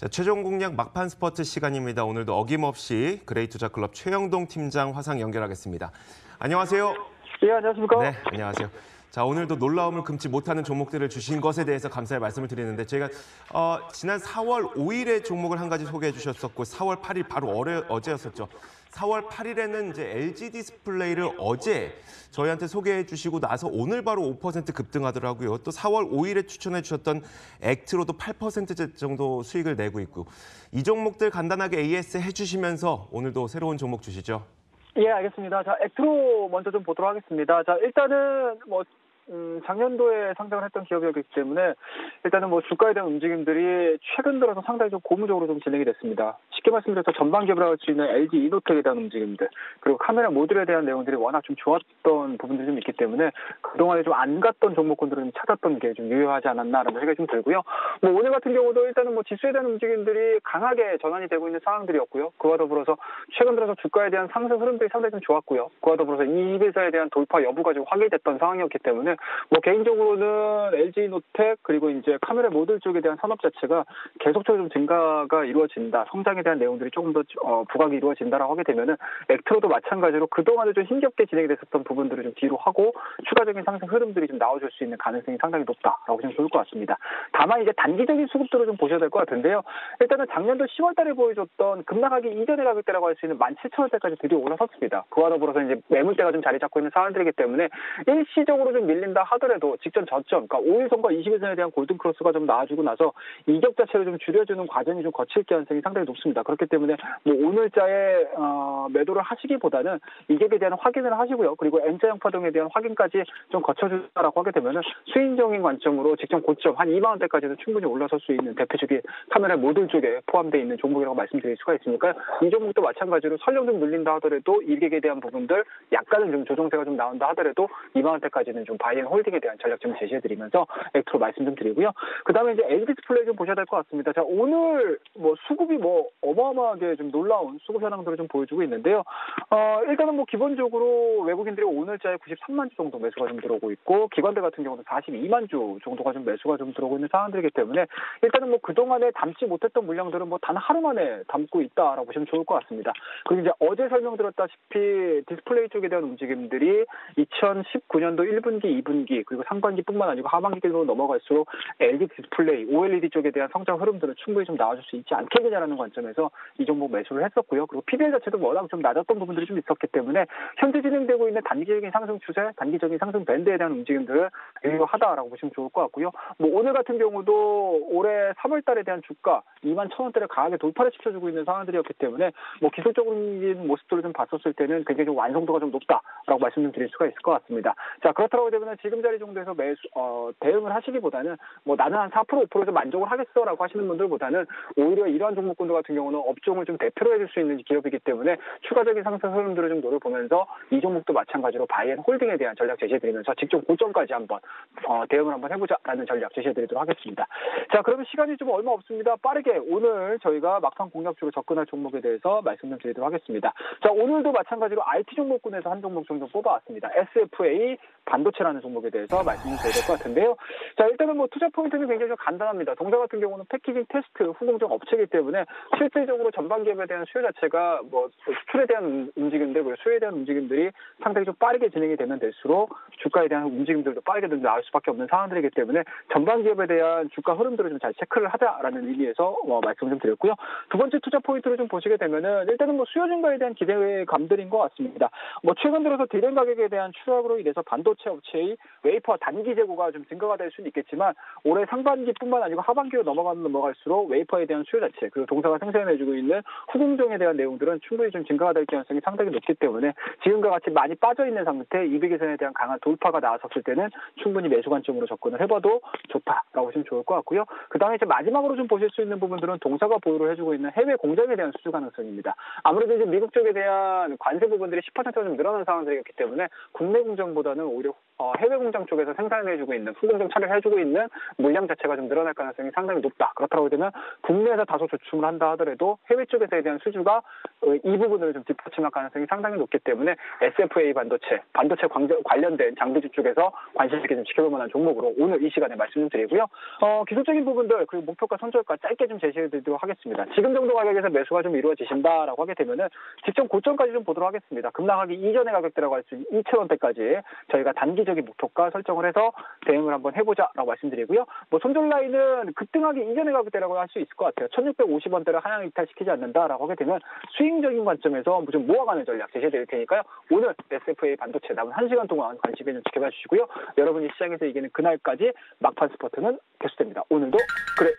자, 최종 공략 막판 스포츠 시간입니다. 오늘도 어김없이 그레이투자클럽 최영동 팀장 화상 연결하겠습니다. 안녕하세요. 예, 안녕하십니까? 네, 안녕하세요. 자, 오늘도 놀라움을 금치 못하는 종목들을 주신 것에 대해서 감사의 말씀을 드리는데 저희가 지난 4월 5일에 종목을 한 가지 소개해 주셨었고 4월 8일 바로 어제였었죠. 4월 8일에는 이제 LG 디스플레이를 어제 저희한테 소개해 주시고 나서 오늘 바로 5% 급등하더라고요. 또 4월 5일에 추천해 주셨던 액트로도 8% 정도 수익을 내고 있고 이 종목들 간단하게 AS 해주시면서 오늘도 새로운 종목 주시죠. 예, 알겠습니다. 자, 액트로 먼저 좀 보도록 하겠습니다. 자, 일단은 작년도에 상장을 했던 기업이었기 때문에 일단은 주가에 대한 움직임들이 최근 들어서 상당히 좀 고무적으로 좀 진행이 됐습니다. 쉽게 말씀드려서 전방 기업이라고 할 수 있는 LG 이노텍에 대한 움직임들, 그리고 카메라 모듈에 대한 내용들이 워낙 좀 좋았던 부분들이 좀 있기 때문에 그동안에 좀 안 갔던 종목군들을 좀 찾았던 게 좀 유효하지 않았나라는 생각이 좀 들고요. 오늘 같은 경우도 일단은 지수에 대한 움직임들이 강하게 전환이 되고 있는 상황들이었고요. 그와 더불어서 최근 들어서 주가에 대한 상승 흐름들이 상당히 좀 좋았고요. 그와 더불어서 이비사에 대한 돌파 여부가 좀 확인됐던 상황이었기 때문에 개인적으로는 LG노텍 그리고 이제 카메라 모듈 쪽에 대한 산업 자체가 계속적으로 좀 증가가 이루어진다. 성장에 대한 내용들이 조금 더 부각이 이루어진다라고 하게 되면은 액트로도 마찬가지로 그동안에 좀 힘겹게 진행이 됐었던 부분들을 좀 뒤로 하고 추가적인 상승 흐름들이 좀 나와줄 수 있는 가능성이 상당히 높다라고 좀 좋을 것 같습니다. 다만 이제 단기적인 수급들을 좀 보셔야 될 것 같은데요. 일단은 작년도 10월달에 보여줬던 급락하기 이전의 가격대라고 할 수 있는 17,000원대까지 드디어 올라섰습니다. 그와 더불어서 이제 매물대가 좀 자리 잡고 있는 상황들이기 때문에 일시적으로 좀 밀린다 하더라도 직전 저점, 그러니까 5일선과 20일선에 대한 골든크로스가 좀 나와주고 나서 이격 자체를 좀 줄여주는 과정이 좀 거칠 가능성이 상당히 높습니다. 그렇기 때문에 오늘자에 매도를 하시기보다는 이격에 대한 확인을 하시고요. 그리고 N자형 파동에 대한 확인까지 좀 거쳐준다라고 하게 되면은 수익적인 관점으로 직전 고점 한 2만 원대까지도 충분히 올라설 수 있는 대표적인 카메라 모듈 쪽에 포함되어 있는 종목이라고 말씀드릴 수가 있으니까 이 종목도 마찬가지로 설령 좀 눌린다 하더라도 이격에 대한 부분들 약간은 좀 조정세가 좀 나온다 하더라도 2만 원대까지는 좀 바이앤 홀딩에 대한 전략 좀 제시해드리면서 액트로 말씀 좀 드리고요. 그 다음에 이제 LG 디스플레이 좀 보셔야 될 것 같습니다. 자, 오늘 수급이 어마어마하게 좀 놀라운 수급 현황들을 좀 보여주고 있는데요. 일단은 기본적으로 외국인들이 오늘자에 93만 주 정도 매수가 좀 들어오고 있고 기관들 같은 경우는 42만 주 정도가 좀 매수가 좀 들어오고 있는 상황들이기 때문에 일단은 그동안에 담지 못했던 물량들은 단 하루 만에 담고 있다라고 보시면 좋을 것 같습니다. 그리고 이제 어제 설명드렸다시피 디스플레이 쪽에 대한 움직임들이 2019년도 1분기, 2분기 그리고 상반기뿐만 아니고 하반기로 넘어갈수록 LG 디스플레이, OLED 쪽에 대한 성장 흐름들은 충분히 좀 나와줄 수 있지 않겠느냐라는 관점에서 이 종목 매수를 했었고요. 그리고 PBR 자체도 워낙 좀 낮았던 부분들이 좀 있었기 때문에 현재 진행되고 있는 단기적인 상승 추세, 단기적인 상승 밴드에 대한 움직임들을 유효하다라고 보시면 좋을 것 같고요. 오늘 같은 경우도 올해 3월 달에 대한 주가 2만 1,000원대를 강하게 돌파를 시켜주고 있는 상황들이었기 때문에 기술적인 모습들을 좀 봤었을 때는 굉장히 좀 완성도가 좀 높다라고 말씀 좀 드릴 수가 있을 것 같습니다. 자, 그렇다고 되면 지금 자리 정도에서 대응을 하시기보다는 나는 한 4%, 5%좀 만족을 하겠어라고 하시는 분들보다는 오히려 이러한 종목군들 같은 경우는 업종을 좀 대표로 해줄 수 있는 기업이기 때문에 추가적인 상승 흐름들을 좀 노려보면서 이 종목도 마찬가지로 바이앤 홀딩에 대한 전략 제시해드리면서 직접 고점까지 한번 대응을 한번 해보자라는 전략 제시해드리도록 하겠습니다. 자, 그러면 시간이 좀 얼마 없습니다. 빠르게 오늘 저희가 막판 공략주로 접근할 종목에 대해서 말씀 좀 드리도록 하겠습니다. 자, 오늘도 마찬가지로 IT 종목군에서 한 종목 정도 뽑아왔습니다. SFA 반도체라는 종목에 대해서 말씀을 드려야 될 것 같은데요. 자, 일단은 투자 포인트는 굉장히 좀 간단합니다. 동사 같은 경우는 패키징 테스트 후공정 업체이기 때문에 실질적으로 전반 기업에 대한 수요 자체가 수출에 대한 움직임들, 그리고 수요에 대한 움직임들이 상당히 좀 빠르게 진행이 되면 될수록 주가에 대한 움직임들도 빠르게 좀 나올 수밖에 없는 상황들이기 때문에 전반 기업에 대한 주가 흐름들을 좀 잘 체크를 하자라는 의미에서 말씀을 좀 드렸고요. 두 번째 투자 포인트를 좀 보시게 되면은 일단은 수요 증가에 대한 기대감들인 것 같습니다. 최근 들어서 디램 가격에 대한 추락으로 인해서 반도체 업체의 웨이퍼 단기 재고가 좀 증가가 될 수는 있겠지만 올해 상반기뿐만 아니고 하반기로 넘어갈수록 웨이퍼에 대한 수요 자체 그리고 동사가 생산해주고 있는 후공정에 대한 내용들은 충분히 좀 증가가 될 가능성이 상당히 높기 때문에 지금과 같이 많이 빠져있는 상태 200일선에 대한 강한 돌파가 나왔었을 때는 충분히 매수 관점으로 접근을 해봐도 좋다라고 보시면 좋을 것 같고요. 그 다음에 이제 마지막으로 좀 보실 수 있는 부분들은 동사가 보유를 해주고 있는 해외 공장에 대한 수주 가능성입니다. 아무래도 이제 미국 쪽에 대한 관세 부분들이 10%가 좀 늘어난 상황들이었기 때문에 국내 공장보다는 오히려 해외 공장 쪽에서 생산해주고 있는 후공정 처리를 해주고 있는 물량 자체가 좀 늘어날 가능성이 상당히 높다. 그렇다고 되면 국내에서 다소 주춤을 한다 하더라도 하더라도 해외 쪽에서에 대한 수주가 이 부분을 좀 뒷받침할 가능성이 상당히 높기 때문에 SFA 반도체 관련된 장비주 쪽에서 관심 있게 좀 지켜볼 만한 종목으로 오늘 이 시간에 말씀 좀 드리고요. 기술적인 부분들 그리고 목표가 손절가 짧게 좀 제시해 드리도록 하겠습니다. 지금 정도 가격에서 매수가 좀 이루어지신다라고 하게 되면은 직전 고점까지 좀 보도록 하겠습니다. 급락하기 이전의 가격대라고 할 수 있는 2,000원대까지 저희가 단기적인 목표가 설정을 해서 대응을 한번 해보자라고 말씀드리고요. 뭐 손절 라인은 급등하기 이전의 가격대라고 할 수 있을 것 같아요. 1,650원대를 하향 이탈시키지 않는다라고 하게 되면 스윙적인 관점에서 좀 모아가는 전략 제시해 드릴 테니까요. 오늘 SFA 반도체 남은 1시간 동안 관심 있게 좀 지켜봐 주시고요. 여러분이 시장에서 이기는 그날까지 막판 스포트는 계속됩니다. 오늘도 그래